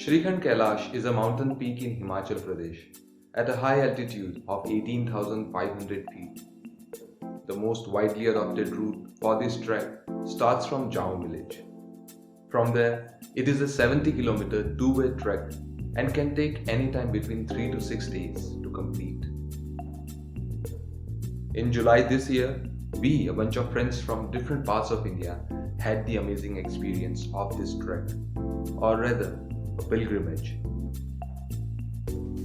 Shrikhand Kailash is a mountain peak in Himachal Pradesh at a high altitude of 18,500 feet. The most widely adopted route for this trek starts from Jaun village. From there, it is a 70-kilometer two-way trek and can take anytime between 3 to 6 days to complete. In July this year, we, a bunch of friends from different parts of India, had the amazing experience of this trek, or rather, a pilgrimage.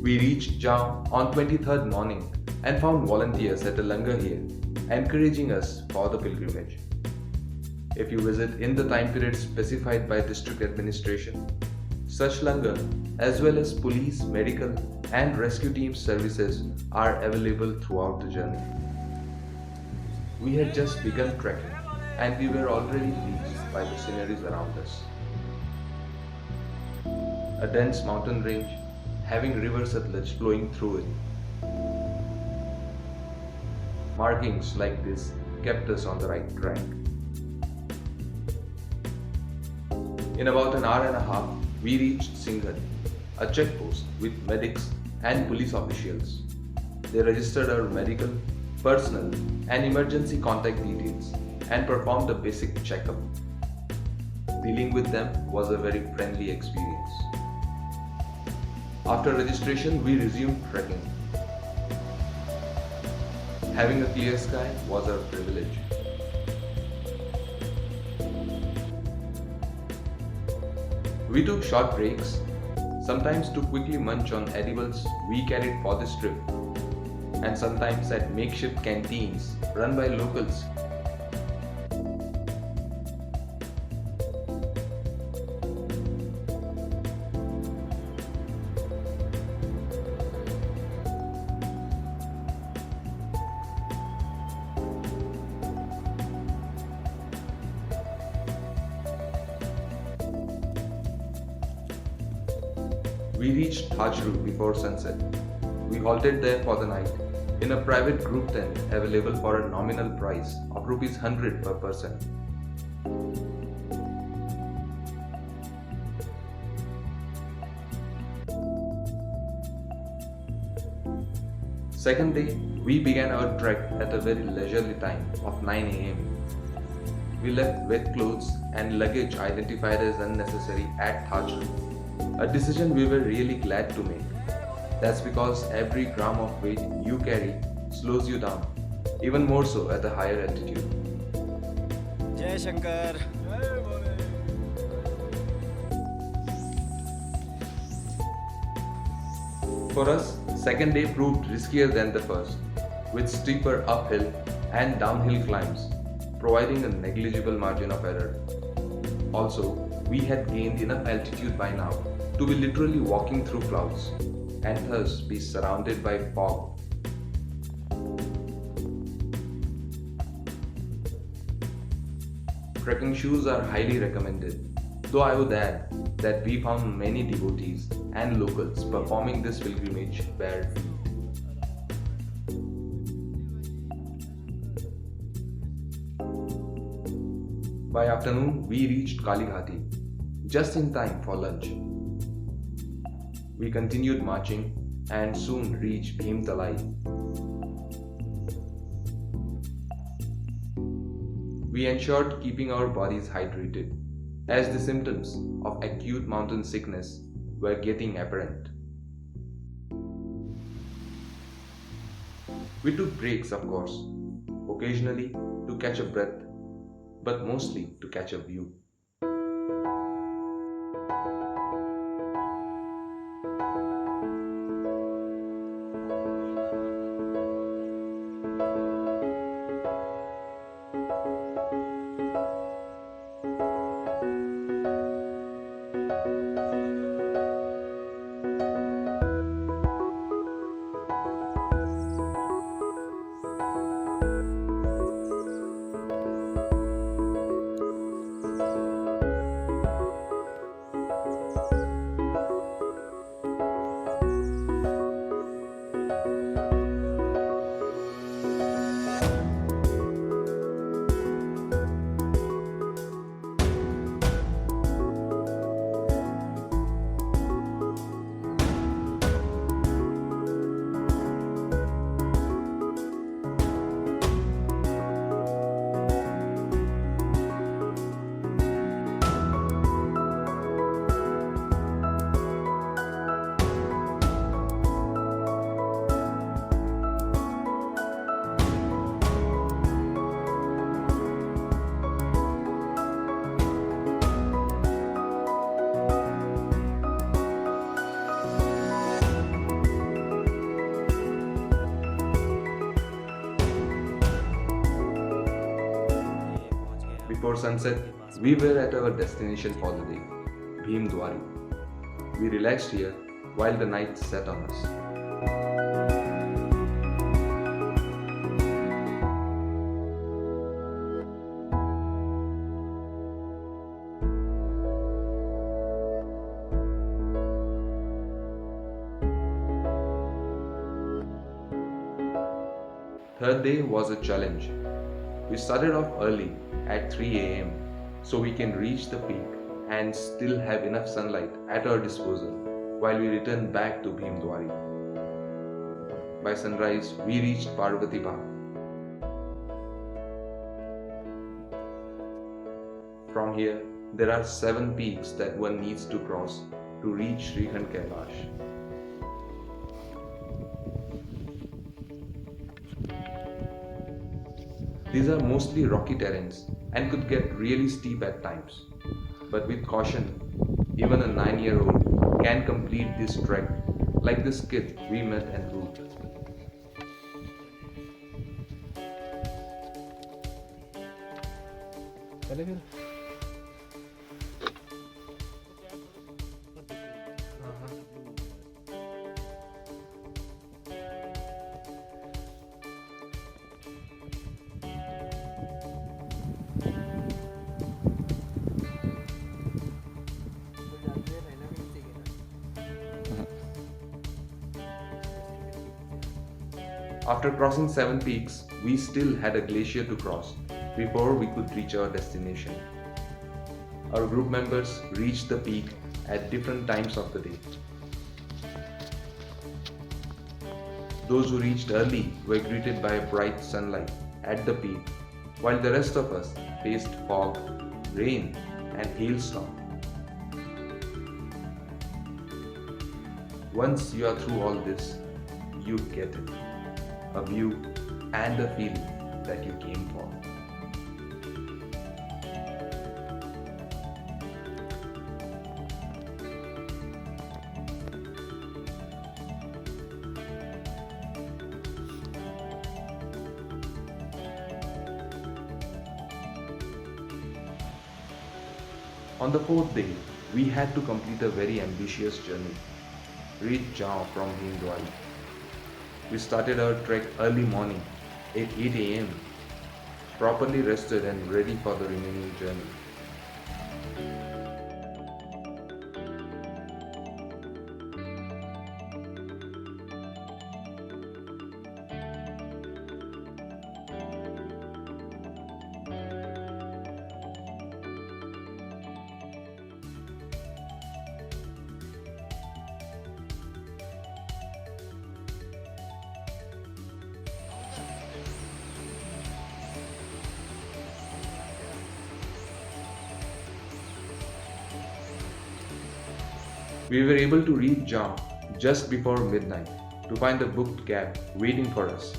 We reached Jaun on 23rd morning and found volunteers at a langar here, encouraging us for the pilgrimage. If you visit in the time period specified by district administration, such langar as well as police, medical and rescue team services are available throughout the journey. We had just begun trekking and we were already pleased by the sceneries around us. A dense mountain range having river Satluj flowing through it. Markings like this kept us on the right track. In about an hour and a half, we reached Shrikhand, a checkpost with medics and police officials. They registered our medical, personal and emergency contact details and performed a basic checkup. Dealing with them was a very friendly experience. After registration, we resumed trekking. Having a clear sky was our privilege. We took short breaks, sometimes to quickly munch on edibles we carried for this trip, and sometimes at makeshift canteens run by locals. We reached Thajru before sunset. We halted there for the night in a private group tent available for a nominal price of Rs 100 per person. Second day, we began our trek at a very leisurely time of 9 am. We left wet clothes and luggage identified as unnecessary at Thajru. A decision we were really glad to make. That's because every gram of weight you carry slows you down, even more so at a higher altitude. Jai Shankar. For us, second day proved riskier than the first, with steeper uphill and downhill climbs, providing a negligible margin of error. Also, we had gained enough altitude by now to be literally walking through clouds and thus be surrounded by fog. Trekking shoes are highly recommended, though I would add that we found many devotees and locals performing this pilgrimage bare feet. By afternoon, we reached Kalighati, just in time for lunch. We continued marching and soon reached Bhimtalai. We ensured keeping our bodies hydrated, as the symptoms of acute mountain sickness were getting apparent. We took breaks, of course, occasionally to catch a breath, but mostly to catch a view. Before sunset, we were at our destination for the day, Bhimdwari. We relaxed here while the night set on us. Third day was a challenge. We started off early at 3 am so we can reach the peak and still have enough sunlight at our disposal while we return back to Bhimdwari. By sunrise, we reached Parvati Bagh. From here, there are 7 peaks that one needs to cross to reach Shrikhand Kailash. These are mostly rocky terrains and could get really steep at times. But with caution, even a 9-year-old can complete this trek like this kid we met en route. After crossing 7 peaks, we still had a glacier to cross before we could reach our destination. Our group members reached the peak at different times of the day. Those who reached early were greeted by bright sunlight at the peak, while the rest of us faced fog, rain, and hailstorm. Once you are through all this, you get it. A view and a feeling that you came for. On the 4th day, we had to complete a very ambitious journey. Reach Jao from Bhimdwari. We started our trek early morning at 8 am, properly rested and ready for the remaining journey. We were able to reach Jam just before midnight to find a booked cab waiting for us.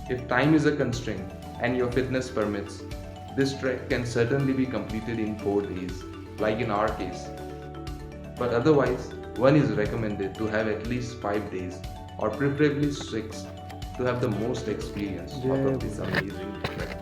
If time is a constraint and your fitness permits, this trek can certainly be completed in 4 days, like in our case. But otherwise, one is recommended to have at least 5 days or preferably 6 to have the most experience out of this amazing trek.